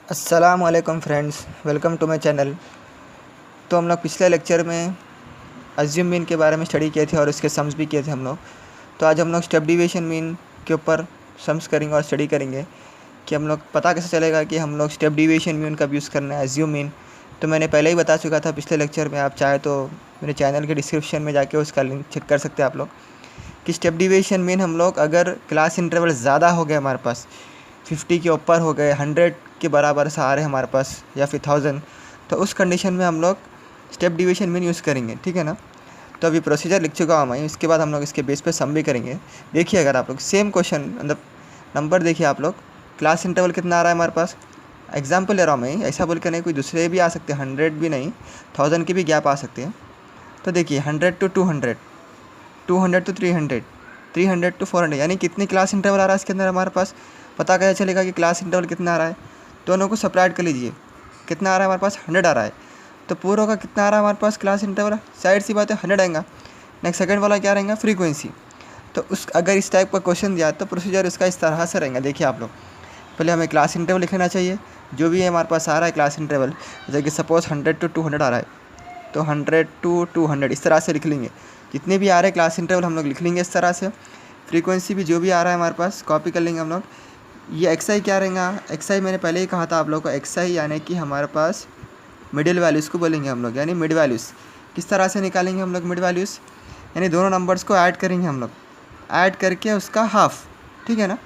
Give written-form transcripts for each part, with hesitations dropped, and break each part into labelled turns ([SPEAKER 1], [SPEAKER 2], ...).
[SPEAKER 1] अस्सलामुअलैकुम friends, welcome to my channel. तो हम लोग पिछले लेक्चर में अज्यूम मीन के बारे में स्टडी किए थे और उसके सम्स भी किए थे हम लोग। तो आज हम लोग स्टेप डिवीजन मीन के ऊपर सम्स करेंगे और स्टडी करेंगे कि हम लोग पता कैसे चलेगा कि हम लोग स्टेप डिवीजन मीन का यूज़ करना है अज्यूम मीन। तो मैंने पहले ही बता चुका था पिछले लेक्चर में, आप चाहे तो मेरे चैनल के डिस्क्रिप्शन में जाके उसका लिंक चेक कर सकते हैं आप लोग कि स्टेप डिवीजन मीन हम लोग अगर क्लास इंटरवल ज़्यादा हो गए, हमारे पास 50 के ऊपर हो गए, 100 के बराबर से आ रहे हैं हमारे पास या फिर 1000, तो उस कंडीशन में हम लोग स्टेप डिवीजन मीन यूज़ करेंगे। ठीक है ना। तो अभी प्रोसीजर लिख चुका हूँ मैं, इसके बाद हम लोग इसके बेस पे सम भी करेंगे। देखिए, अगर आप लोग सेम क्वेश्चन मतलब नंबर देखिए, आप लोग क्लास इंटरवल कितना आ रहा है हमारे पास, एग्जाम्पल ले रहा हूँ मैं, ऐसा बोल कर नहीं, कोई दूसरे भी आ सकते हैं, 100 भी नहीं, 1000 की भी गैप आ सकते हैं। तो देखिए 100 to 200, 200 to 300, 300 to 400, यानी कितनी क्लास इंटरवल आ रहा है इसके अंदर हमारे पास। पता कैसे चलेगा कि क्लास इंटरवल कितना आ रहा है, दोनों को सब्ट्रैक्ट कर लीजिए। कितना आ रहा है हमारे पास, 100 आ रहा है, तो पूरा का कितना आ रहा है हमारे पास क्लास इंटरवल, साइड सी बात है 100 आएगा। नेक्स्ट सेकंड वाला क्या रहेगा, फ्रीक्वेंसी। तो उस अगर इस टाइप का क्वेश्चन दिया तो प्रोसीजर इसका इस तरह से रहेगा। देखिए आप लोग, पहले हमें क्लास इंटरवल लिख लेना चाहिए, जो भी है हमारे पास आ रहा है क्लास इंटरवल, जैसे कि सपोज 100 to 200 आ रहा है, तो 100 to 200 इस तरह से लिख लेंगे। जितने भी आ रहे हैं क्लास इंटरवल हम लोग लिख लेंगे इस तरह से। फ्रीक्वेंसी भी जो भी आ रहा है हमारे पास कॉपी कर लेंगे हम लोग। ये एक्स क्या रहेगा, एक्स मैंने पहले ही कहा था आप लोग को, एक्स यानी कि हमारे पास मिडिल वैल्यूज़ को बोलेंगे हम लोग, यानी मिड वैल्यूज़। किस तरह से निकालेंगे हम लोग मिड वैल्यूज़, यानी दोनों नंबर्स को ऐड करेंगे हम लोग, ऐड करके उसका हाफ। ठीक है ना।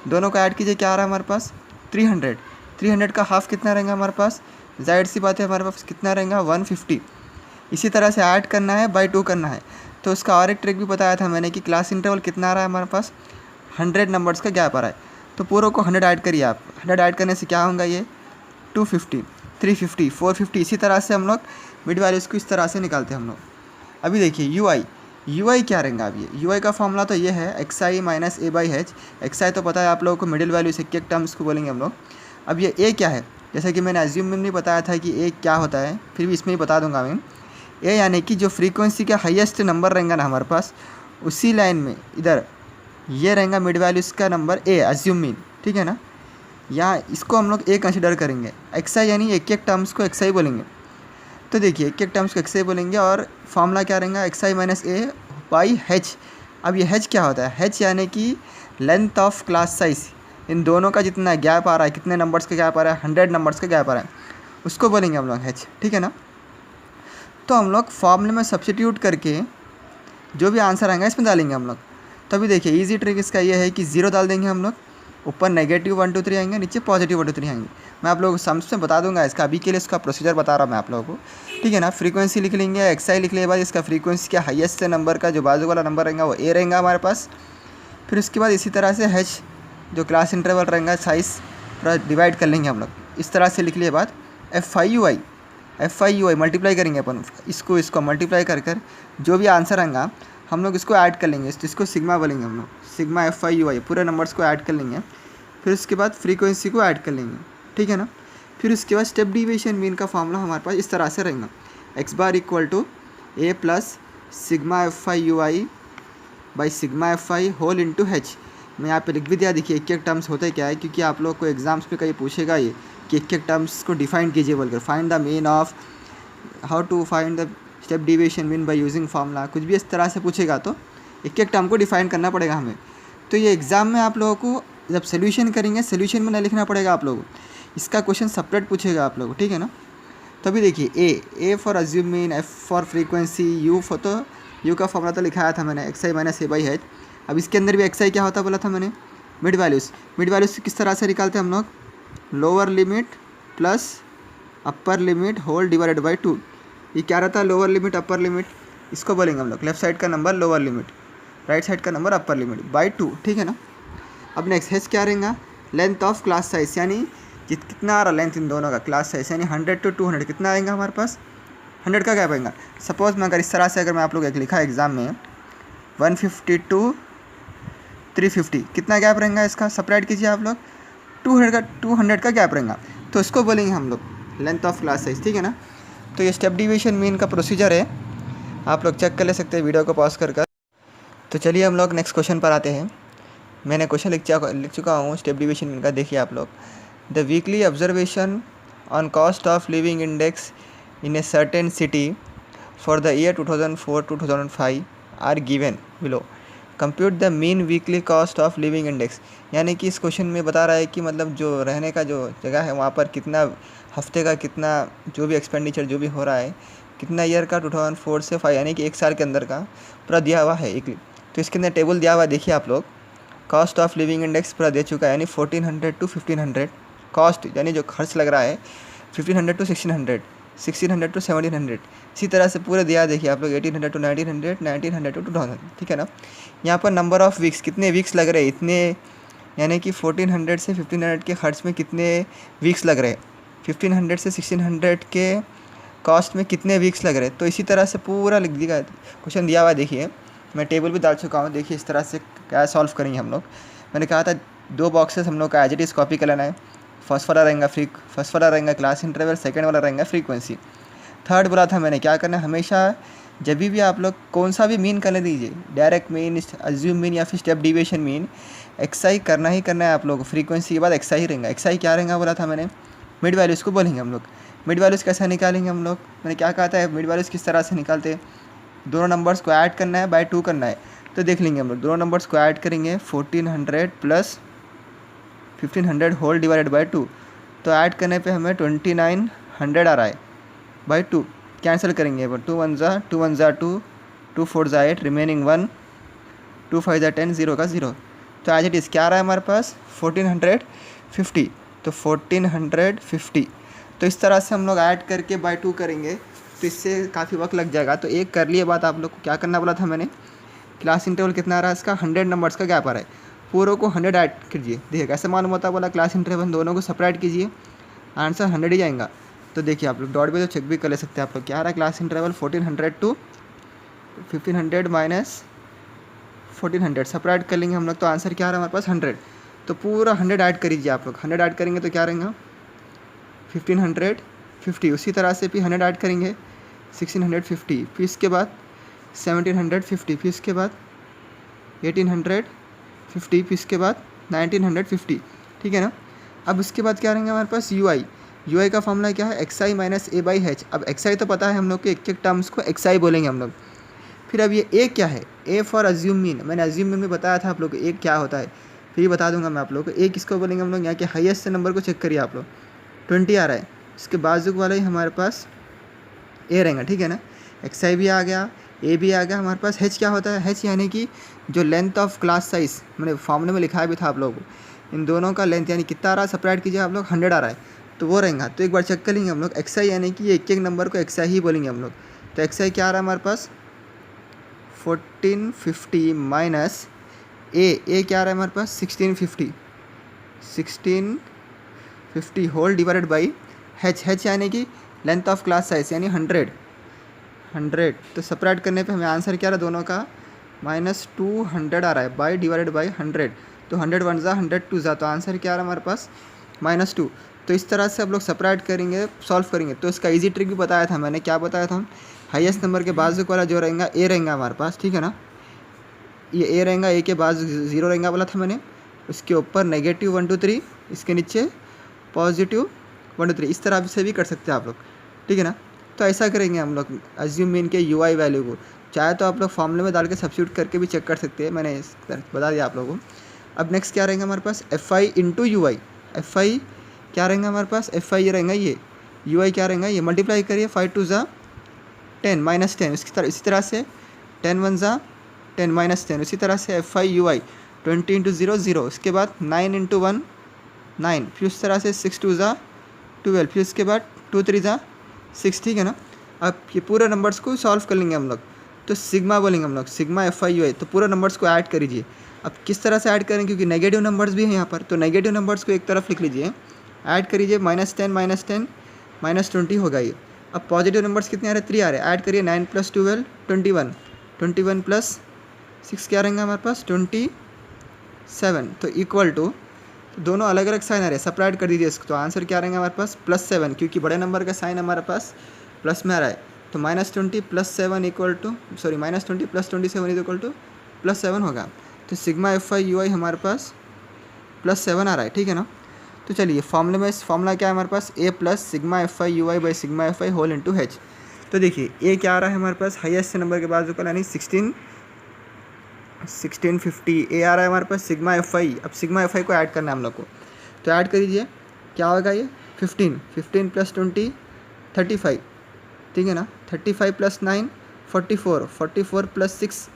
[SPEAKER 1] दोनों को ऐड कीजिए, क्या आ रहा है हमारे पास 300, 300 का हाफ कितना रहेगा हमारे पास, जाहिर सी बात है हमारे पास कितना रहेगा 150। इसी तरह से ऐड करना है, बाई 2 करना है। तो उसका और एक ट्रिक भी बताया था मैंने कि क्लास इंटरवल कितना आ रहा है हमारे पास, 100 नंबर्स का गैप आ रहा है, तो पूरों को 100 ऐड करिए आप। 100 ऐड करने से क्या होगा, ये 250, 350, 450, इसी तरह से हम लोग मिड वैल्यूज़ को इस तरह से निकालते हैं हम लोग। अभी देखिए यू आई क्या रहेगा। अब ये यू आई का फॉर्मूला तो ये है x i minus a by h. X i तो पता है आप लोगों को, मिडिल वैल्यू से एक टर्म्स को बोलेंगे हम लोग। अब ये ए क्या है, जैसे कि मैंने एज्यूम में नहीं बताया था कि ए क्या होता है, फिर भी इसमें ही बता दूंगा मैं। ए यानी कि जो फ्रीक्वेंसी का हाईएस्ट नंबर रहेगा ना हमारे पास, उसी लाइन में इधर ये रहेगा मिड वैल्यूज़ का नंबर ए, एज्यूम मीन। ठीक है ना। यहाँ इसको हम लोग ए कंसिडर करेंगे। एक्स आई यानी एक एक टर्म्स को एक्स आई बोलेंगे। तो देखिए एक एक टर्म्स को एक्स आई बोलेंगे, और फॉर्मूला क्या रहेगा, x i minus a by H. अब ये एच क्या होता है, एच यानी कि लेंथ ऑफ क्लास साइज। इन दोनों का जितना गैप आ रहा है, कितने नंबर्स का गैप आ रहा है, 100 नंबर्स का गैप आ रहा है, उसको बोलेंगे हम लोग एच। ठीक है ना। तो हम लोग फॉर्मूले में सब्स्टिट्यूट करके जो भी आंसर आएगा इसमें डालेंगे हम लोग। तभी देखिए इजी ट्रिक इसका ये है कि 0 डाल देंगे हम लोग, ऊपर नेगेटिव 1 2 3 आएंगे, नीचे पॉजिटिव 1 2 3 आएंगे। मैं आप लोगों को सम्स में बता दूंगा इसका, अभी के लिए इसका प्रोसीजर बता रहा हूँ मैं आप लोगों को। ठीक है ना। फ्रीक्वेंसी लिख लेंगे, एक्स आई लिख ले बाद इसका फ्रीक्वेंसी के हाईएस्ट नंबर का जो बाजू वाला नंबर रहेगा वो ए रहेगा हमारे पास। फिर उसके बाद इसी तरह से एच जो क्लास इंटरवल रहेगा साइज़ पूरा डिवाइड कर लेंगे हम लोग, इस तरह से लिख लिए बाद F I you I multiply करेंगे अपन इसको मल्टीप्लाई कर कर जो भी आंसर आएगा हम लोग इसको ऐड कर लेंगे, इसको सिग्मा बोलेंगे हम लोग, सिग्मा एफ आई यू आई पूरे नंबर्स को ऐड कर लेंगे। फिर उसके बाद फ्रीक्वेंसी को ऐड कर लेंगे। ठीक है ना। फिर उसके बाद स्टेप डिवीजन मीन का फॉर्मूला हमारे पास इस तरह से रहेगा, X bar equal to A plus sigma F I you I by sigma F I whole into H. मैं यहाँ पे लिख भी दिया, देखिए एक एक टर्म्स होते क्या है, क्योंकि आप लोग को एग्जाम्स में कहीं पूछेगा ये कि एक एक टर्म्स को डिफाइन कीजिए बोलकर, find the mean of, how to find the step division mean by using formula, कुछ भी इस तरह से पूछेगा तो एक एक टर्म को डिफाइन करना पड़ेगा हमें। तो ये एग्ज़ाम में आप लोगों को जब सोल्यूशन करेंगे, सोल्यूशन में नहीं लिखना पड़ेगा आप लोगों को, इसका क्वेश्चन सेपरेट पूछेगा आप लोगों को। ठीक है ना। तभी देखिए A for assume mean, F for frequency, you for, तो यू का फॉर्मूला तो लिखाया था मैंने x i minus a by H. अब इसके अंदर भी एक्स आई क्या होता बोला था मैंने, मिड वैल्यूज़ किस तरह से निकालते हैं हम लोग, lower limit plus upper limit whole divided by 2। ये क्या रहता है, लोअर लिमिट अपर लिमिट, इसको बोलेंगे हम लोग लेफ्ट साइड का number lower limit, right side का नंबर अपर लिमिट बाई 2। ठीक है ना। अब नेक्स्ट एच क्या रहेगा, लेंथ ऑफ क्लास साइज, यानी कितना आ रहा लेंथ इन दोनों का क्लास साइज, यानी 100 to 200 कितना आएगा हमारे पास, 100 का गैप आएगा। सपोज मैं अगर इस तरह से, अगर मैं आप लोग एक लिखा एग्जाम में 150 to 350 कितना गैप रहेगा इसका, सेपरेट कीजिए आप लोग, 200 का गैप रहेगा, तो इसको बोलेंगे हम लोग लेंथ ऑफ क्लास साइज। ठीक है ना। तो ये स्टेप डिवीजन मीन का प्रोसीजर है, आप लोग चेक कर ले सकते हैं वीडियो को पॉज कर। तो चलिए हम लोग नेक्स्ट क्वेश्चन पर आते हैं। मैंने क्वेश्चन लिख चुका हूँ स्टेप डिवीजन मीन का, देखिए आप लोग the weekly observation on cost of living index in a certain city for the year 2004 to 2005 are given below. Compute the mean weekly cost of living index. यानी कि इस क्वेश्चन में बता रहा है कि मतलब जो रहने का जो जगह है वहाँ पर कितना हफ्ते का कितना जो भी एक्सपेंडिचर जो भी हो रहा है कितना ईयर का 2004 से 5 यानी कि एक साल के अंदर का पूरा दिया हुआ है एक। तो इसके अंदर टेबल दिया हुआ है, देखिए आप लोग कॉस्ट ऑफ लिविंग इंडेक्स पूरा दे चुका है, यानी 1400 to 1500 कॉस्ट यानी जो खर्च लग रहा है 1500 to 1600, 1600 to 1700, इसी तरह से पूरा दिया देखिए आप लोग 1800 to 1900, 1900 to 2000। ठीक है ना। यहाँ पर नंबर ऑफ़ वीक्स कितने वीक्स लग रहे हैं इतने, यानी कि 1400 से 1500 के खर्च में कितने वीक्स लग रहे हैं, 1500 से 1600 के कॉस्ट में कितने वीक्स लग रहे हैं। तो इसी तरह से पूरा लिख दिया क्वेश्चन दिया हुआ है। देखिए मैं टेबल भी डाल चुका हूँ, देखिए इस तरह से क्या सॉल्व करेंगे हम लोग। मैंने कहा था 2 बॉक्सेस हम लोग का एज इट इज़ कॉपी कर लेना है। फर्स्ट वाला रहेगा क्लास इंटरवल, सेकंड वाला रहेगा फ्रीक्वेंसी। थर्ड बोला था मैंने क्या करना है, हमेशा जब भी आप लोग कौन सा भी मीन करने दीजिए, डायरेक्ट मीन, अज्यूम मीन या फिर स्टेप डिविएशन मीन, एक्सआई करना ही करना है आप लोग। फ्रीक्वेंसी के बाद एक्सआई रहेगा। एक्सआई क्या रहेगा बोला था मैंने, मिड वैल्यूज़ को बोलेंगे हम लोग। मिड वैल्यूज़ कैसे निकालेंगे हम लोग, मैंने क्या कहा था मिड वैल्यूज़ किस तरह से निकालते हैं, दोनों नंबर्स को ऐड करना है, बाय 2 करना है। तो देख लेंगे हम लोग, दोनों नंबर्स को ऐड करेंगे 1400 प्लस 1500 होल डिवाइडेड बाय 2। तो ऐड करने पे हमें 2900 आ रहा है बाय 2। कैंसिल करेंगे 2 1 ज़ा 2 1 ज़ा 2, 2 4 ज़ा 8, रिमेनिंग 1, 2 5 ज़ा 10, 0 का 0। तो एज इट इज़ क्या आ रहा है हमारे पास 1450। तो 1450। तो इस तरह से हम लोग ऐड करके बाय 2 करेंगे, तो इससे काफ़ी वक्त लग जाएगा। तो एक कर लिए बात, आप लोग को क्या करना बोला था मैंने, क्लास इंटरवल कितना आ रहा है इसका, 100 नंबर्स का गैप आ रहा है, पूरों को 100 ऐड कीजिए। देखिए कैसे मालूम होता है, बोला क्लास इंटरवल दोनों को सेपरेट कीजिए, आंसर 100 ही जाएगा। तो देखिए आप लोग डॉट पे तो चेक भी कर ले सकते हैं आप लोग, क्या आ रहा है class interval 1400 to 1500 minus 1400 separate कर लेंगे हम लोग, तो आंसर क्या आ रहा है हमारे पास 100। तो पूरा 100 ऐड करीजिए आप लोग, 100 ऐड करेंगे तो क्या रहेगा 1550। उसी तरह से फिर 100 ऐड करेंगे 1650, फिर इसके बाद 1750, फिर इसके बाद 1850, फिर इसके बाद 1950। ठीक है ना। अब उसके बाद क्या रहेंगे हमारे पास यूआई का फॉर्मूला क्या है, XI minus a by H. अब एक्सआई तो पता है हम लोग के, एक एक टर्म्स को एक्सआई बोलेंगे हम लोग। फिर अब ये ए क्या है, ए फॉर अज्यूम मीन, मैंने अज्यूम मीन में बताया था आप लोग को ए क्या होता है, फिर बता दूंगा मैं आप लोग को। ए किसको बोलेंगे हम लोग, यहाँ के हाईएस्ट नंबर को चेक करिए आप लोग, 20 आ रहा है, इसके बाजू वाला ही हमारे पास ए रहेगा। ठीक है ना। एक्सआई भी आ गया, ए भी आ गया हमारे पास। एच क्या होता है, एच यानी कि जो लेंथ ऑफ क्लास साइज, मैंने फॉर्मूले में लिखा भी था आप लोगों को, इन दोनों का लेंथ यानी कितना आ रहा है, सेपरेट कीजिए आप लोग, 100 आ रहा है, तो वो रहेगा। तो एक बार चेक कर लेंगे हम लोग, एक्सआई यानी कि एक एक नंबर को एक्सआई ही बोलेंगे हम लोग। तो एक्सआई क्या आ रहा है हमारे पास 1450 माइनस ए क्या आ रहा है हमारे पास 1650 होल डिवाइडेड बाई एच यानी कि लेंथ ऑफ क्लास साइज यानी 100। तो सेपरेट करने पे हमें आंसर क्या रहा है दोनों का -200 आ रहा है, बाई डिवाइडेड बाई 100। तो 100 1 ज़ा 100 2 ज़ा, तो आंसर क्या आ रहा है हमारे पास -2। तो इस तरह से आप लोग सेपरेट करेंगे, सॉल्व करेंगे। तो इसका इजी ट्रिक भी बताया था मैंने, क्या बताया था, हाईएस्ट नंबर के बाजू वाला जो रहेगा ए रहेगा हमारे पास। ठीक है ना। ये ए रहेगा, ए के बाजू 0 रहेगा बोला था मैंने, उसके ऊपर -1 2 3, इसके नीचे +1 2 3। इस तरह से भी कर सकते हैं आप लोग। ठीक है ना। तो ऐसा करेंगे हम लोग अज्यूम मीन के यूआई वैल्यू को, चाहे तो आप लोग फॉर्मूले में डाल के सब्स्टिट्यूट करके भी चेक कर सकते हैं, मैंने बता दिया आप लोगों को। अब नेक्स्ट क्या रहेगा हमारे पास, f i into u i. F i क्या रहेगा हमारे पास, एफ आई ये रहेगा, ये यू आई क्या रहेगा, ये मल्टीप्लाई करिए 5 2 ज़ा 10 -10, इसी तरह से 10 1 ज़ा 10 -10, उसी तरह से F I you I 20 into 0 0, उसके बाद 9 इंटू 1 9, फिर उस तरह से 6 2 ज़ा 12, फिर उसके बाद 2 3 ज़ा 6। ठीक है ना। अब ये पूरे नंबर्स को सॉल्व कर लेंगे हम लोग, तो सिग्मा बोलेंगे हम लोग, सिग्मा एफ आई यू आई। तो पूरे नंबर्स को ऐड करीजिए। अब किस तरह से ऐड करें, क्योंकि नेगेटिव नंबर्स भी हैं यहाँ पर, तो नेगेटिव नंबर्स को एक तरफ लिख लीजिए, ऐड करीजिए -10 -20 होगा ये। अब पॉजिटिव नंबर्स कितने आ रहे हैं, 3 आ रहे हैं, ऐड करिए 9 + 12 21, 21 + 6 क्या रहेंगे हमारे पास 27। तो इक्वल टू, तो दोनों अलग अलग साइन आ रहे हैं, सेपरेट कर दीजिए इसको। तो आंसर क्या रहेंगे हमारे पास +7, क्योंकि बड़े नंबर का साइन हमारे पास प्लस में आ रहा है। तो -20 + 7 equal to, sorry -20 + 27 equal to +7 होगा। तो sigma F I you I हमारे पास +7 आ रहा है। ठीक है ना। तो चलिए फॉर्मूला क्या है हमारे पास, a plus sigma F I you I by sigma F I whole into H. तो देखिए ए क्या आ रहा है हमारे पास, हाईएस्ट नंबर के बाद जो यानी 1650 ए आ रहा है हमारे पास सिग्मा एफ आई। अब सिग्मा एफ आई को ऐड करना है हम लोग को, तो ऐड करिए क्या होगा ये 15 प्लस 20 35, ठीक है ना। 35 प्लस 9 44 प्लस 6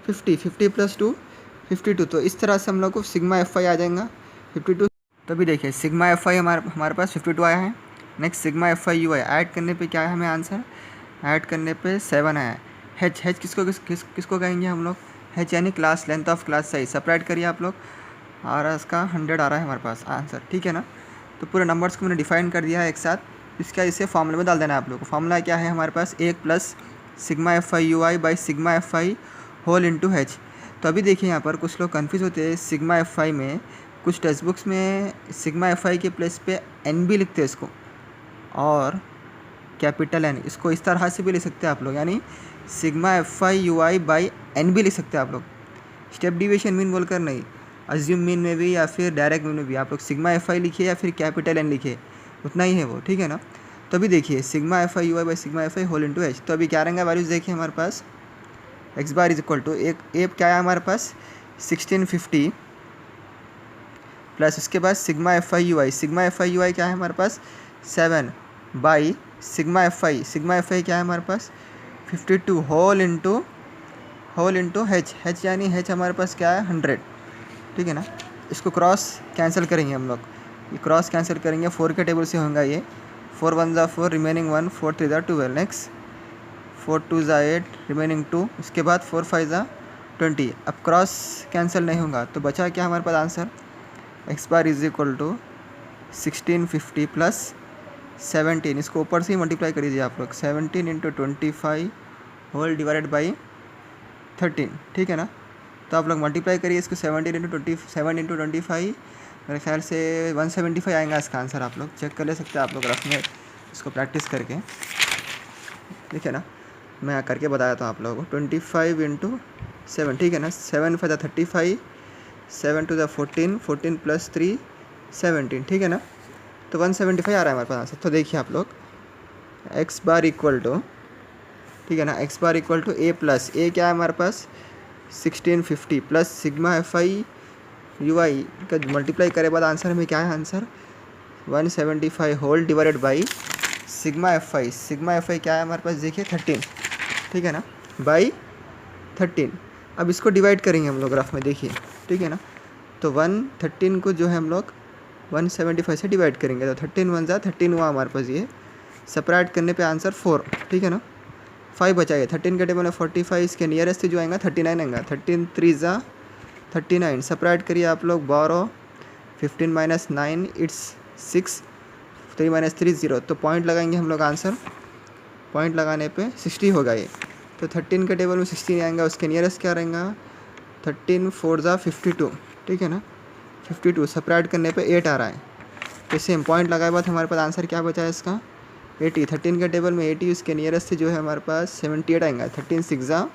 [SPEAKER 1] 50 प्लस 2 52। तो इस तरह से हम लोग को सिग्मा एफ आई आ जाएगा 52। तो अभी देखिए सिग्मा एफ आई हमारे पास 52 आया है। Next sigma F I you I add करने पे क्या है हमें आंसर, ऐड करने पे 7 आया है। हेच किसको कहेंगे हम लोग, हेच यानी class length of class size. Separate करिए आप लोग, आ रहा है इसका 100 आ रहा है हमारे पास आंसर, ठीक है ना। तो पूरे नंबर्स को मैंने डिफाइन कर दिया है एक साथ। इसका इसे फॉर्मूले में डाल देना है आप लोग को। फॉर्मूला क्या है हमारे पास, 1 plus sigma F I you I by sigma F I whole into H. तो अभी देखिए यहाँ पर कुछ लोग कन्फ्यूज़ होते हैं सिग्मा एफ आई में, कुछ टेक्स्ट बुक्स में सिग्मा एफ आई के प्लेस पे एन भी लिखते हैं इसको, और कैपिटल एन, इसको इस तरह से भी लिख सकते हैं आप लोग, यानी sigma F I you I by N भी लिख सकते हैं आप लोग। स्टेप डिविएशन मीन बोलकर नहीं, अज्यूम मीन में भी या फिर डायरेक्ट मीन में भी आप लोग सिग्मा एफ आई लिखिए या फिर कैपिटल एन लिखिए, उतना ही है वो, ठीक है ना। तो अभी देखिए sigma F I you I by sigma F I whole into H. तो अभी क्या रहेंगे वैल्यूज़ देखिए हमारे पास, x bar is equal to एक ए क्या है हमारे पास 1650 प्लस उसके बाद सिग्मा एफ आई यू आई क्या है हमारे पास 7 बाई सिग्मा एफ आई क्या है हमारे पास 52 होल इंटू हेच यानी हेच हमारे पास क्या है 100, ठीक है ना। इसको क्रॉस कैंसिल करेंगे हम लोग, ये क्रॉस कैंसिल करेंगे 4 के टेबल से होगा ये, 4 1 ज़ा 4 रिमेनिंग 1 4 3 ज़ा 12, नेक्स्ट 4 2 ज़ा 8 रिमेनिंग 2, उसके बाद 4 5 ज़ा 20। अब क्रॉस कैंसिल नहीं होगा तो बचा क्या हमारे पास answer, x bar is equal to 1650 plus 17, इसको ऊपर से ही मल्टीप्लाई कर दीजिए आप लोग, 17 इंटू 25 होल डिवाइडेड बाई 13, ठीक है ना। तो आप लोग मल्टीप्लाई करिए इसको 17 इंटू 25 मेरे ख्याल से 175 आएगा इसका आंसर। आप लोग चेक कर ले सकते हैं आप लोग रफ में इसको प्रैक्टिस करके, ठीक है ना। मैं करके बताया था आप लोगों को 25 इंटू 7, ठीक है ना। 7 5 35 7 2 14 14 प्लस 3 17, ठीक है ना। तो 175 आ रहा है हमारे पास आंसर। तो देखिए आप लोग एक्स बार इक्वल टू, ठीक है ना, x bar equal to A plus a क्या है हमारे पास 1650 plus sigma F I you i का मल्टीप्लाई करे बाद आंसर में क्या है answer 175 whole divided by sigma F i क्या है हमारे पास देखिए 13, ठीक है ना, बाई 13। अब इसको डिवाइड करेंगे हम लोग रफ में देखिए, ठीक है ना। तो 113 को जो है हम लोग 175 से डिवाइड करेंगे, तो 13 1 ज़ा 13 हुआ हमारे पास, ये सेपरेट करने पे आंसर 4, ठीक है ना। 5 बचाइए, 13 के टेबल में 45, इसके नियरेस्ट जो आएगा 39 आएगा, 13 3 ज़ा 39, सेपरेट करिए आप लोग 12 15 माइनस 9 इट्स 6 3 माइनस 3 0। तो पॉइंट लगाएंगे हम लोग, आंसर पॉइंट लगाने पे 60 होगा ये। तो 13 के टेबल में 16 आएगा, उसके नियरेस्ट क्या रहेगा 13 4 ज़ा 52, ठीक है ना। 52 सेपरेट करने पे 8 आ रहा है, तो सेम पॉइंट लगाए बाद हमारे पास आंसर क्या बचा है इसका 80। 13 के टेबल में 80, उसके नियरेस्ट से जो है हमारे पास 78 आएगा, 13 6 ज़ा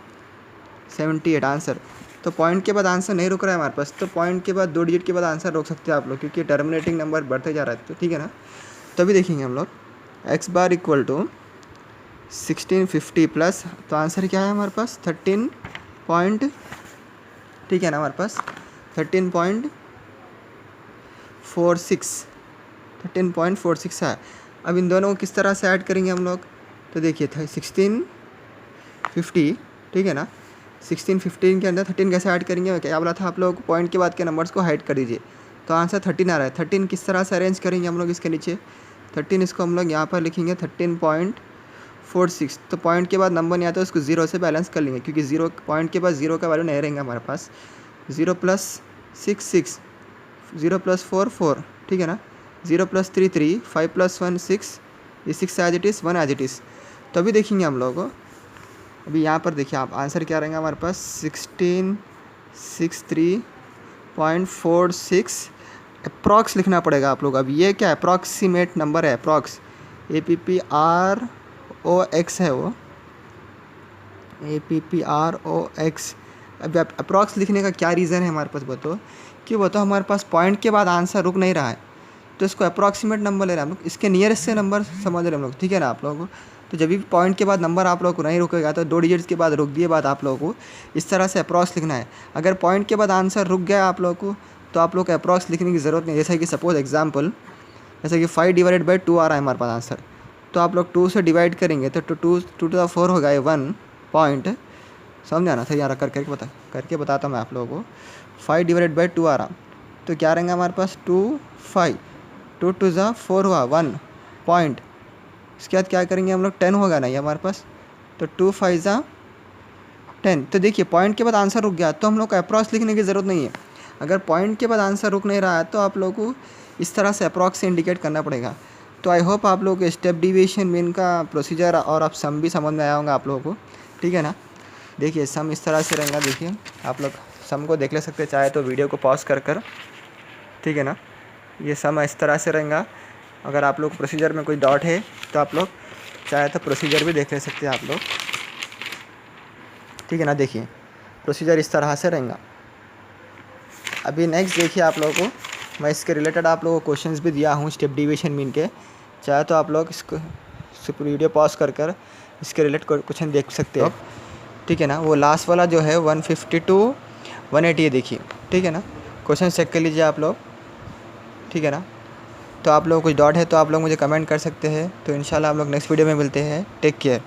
[SPEAKER 1] 78 आंसर। तो पॉइंट के बाद आंसर नहीं रुक रहा है हमारे पास, तो पॉइंट के बाद 2 डिजिट के बाद आंसर रोक सकते हैं आप लोग, क्योंकि टर्मिनेटिंग नंबर बढ़ते जा रहा है, तो ठीक है ना। तभी देखेंगे हम लोग X bar equal to 1650 plus, तो आंसर क्या है हमारे पास 13 पॉइंट, ठीक है ना, हमारे पास 13.46 है। अब इन दोनों को किस तरह से ऐड करेंगे हम लोग, तो देखिए 1650, ठीक है ना, 1615 के अंदर 13 कैसे ऐड करेंगे, क्या बोला था आप लोग, पॉइंट के बाद के नंबर्स को हाइड कर दीजिए, तो आंसर 13 आ रहा है। 13 किस तरह से अरेंज करेंगे हम लोग इसके नीचे, 13 इसको हम लोग यहाँ पर लिखेंगे 13.46, तो पॉइंट के बाद नंबर नहीं आता, उसको 0 से बैलेंस कर लेंगे, क्योंकि 0 पॉइंट के बाद 0 का वैल्यू नहीं रहेगा हमारे पास। 0 + 6 6, 0 + 4 4, ठीक है ना, 0 + 3 3, 5 + 1 6, ये 6 as it is 1 as it is. तो अभी देखेंगे हम लोग, अभी यहाँ पर देखिए आप आंसर क्या रहेगा हमारे पास 1663.46 अप्रॉक्स लिखना पड़ेगा आप लोग। अब ये क्या है, अप्रॉक्सीमेट नंबर है, अप्रॉक्स APPROX है वो, APPROX। अब अप्रॉक्स लिखने का क्या रीज़न है हमारे पास, बताओ क्यों, बताओ हमारे पास पॉइंट के बाद आंसर रुक नहीं रहा है, तो इसको अप्रॉक्सीमेट नंबर ले रहे हैं हम लोग, इसके नियरेस्ट से नंबर समझ रहे हैं हम लोग, ठीक है ना आप लोगों को। तो जब भी पॉइंट के बाद नंबर आप लोगों को नहीं रुकेगा तो 2 डिजिट्स के बाद रुक दिए बाद आप लोगों को इस तरह से अप्रॉक्स लिखना है। अगर पॉइंट के बाद आंसर रुक गया आप लोगों को तो आप लोग को अप्रॉक्स लिखने की ज़रूरत नहीं। जैसे कि सपोज एग्जाम्पल, जैसे कि 5 डिवाइडेड बाई 2 आ रहा है हमारे पास आंसर, तो आप लोग 2 से डिवाइड करेंगे तो 2 टू द 4 होगा, ये 1 पॉइंट, समझ आना था यार, करके बताता हूँ मैं आप लोगों को। 5 डिवाइडेड बाई 2 आ रहा, तो क्या रहेंगे हमारे पास 2 5, 2 टू ज़ा 4 हुआ 1 पॉइंट, इसके बाद क्या करेंगे हम लोग 10 होगा ना ये हमारे पास, तो 2 5 ज़ा 10। तो देखिए पॉइंट के बाद आंसर रुक गया तो हम लोग को अप्रॉक्स लिखने की ज़रूरत नहीं है। अगर पॉइंट के बाद आंसर रुक नहीं रहा है तो आप लोगों को इस तरह से अप्रॉक्स से इंडिकेट करना पड़ेगा। तो आई होप आप लोग स्टेप डिविएशन मीन का प्रोसीजर और आप सम भी समझ में आया होगा आप लोगों को, ठीक है ना। देखिए सम इस तरह से रहेगा, देखिए आप लोग सम को देख ले सकते हैं चाहे तो वीडियो को पॉज कर, ठीक है ना। ये सम इस तरह से रहेगा। अगर आप लोग प्रोसीजर में कोई डाउट है तो आप लोग चाहे तो प्रोसीजर भी देख ले सकते हैं आप लोग, ठीक है ना। देखिए प्रोसीजर इस तरह से रहेगा। अभी नेक्स्ट देखिए आप लोगों को मैं इसके रिलेटेड आप लोगों को क्वेश्चंस भी दिया हूँ स्टेप डिविएशन मीन के, चाहे तो आप लोग इसको वीडियो पॉज कर इसके रिलेटेड क्वेश्चन देख सकते हो, ठीक है ना। वो लास्ट वाला जो है 152 180 है, देखिए, ठीक है ना। क्वेश्चन चेक कर लीजिए आप लोग, ठीक है ना। तो आप लोग कुछ डाउट है तो आप लोग मुझे कमेंट कर सकते हैं। तो इंशाल्लाह हम लोग नेक्स्ट वीडियो में मिलते हैं। Take care.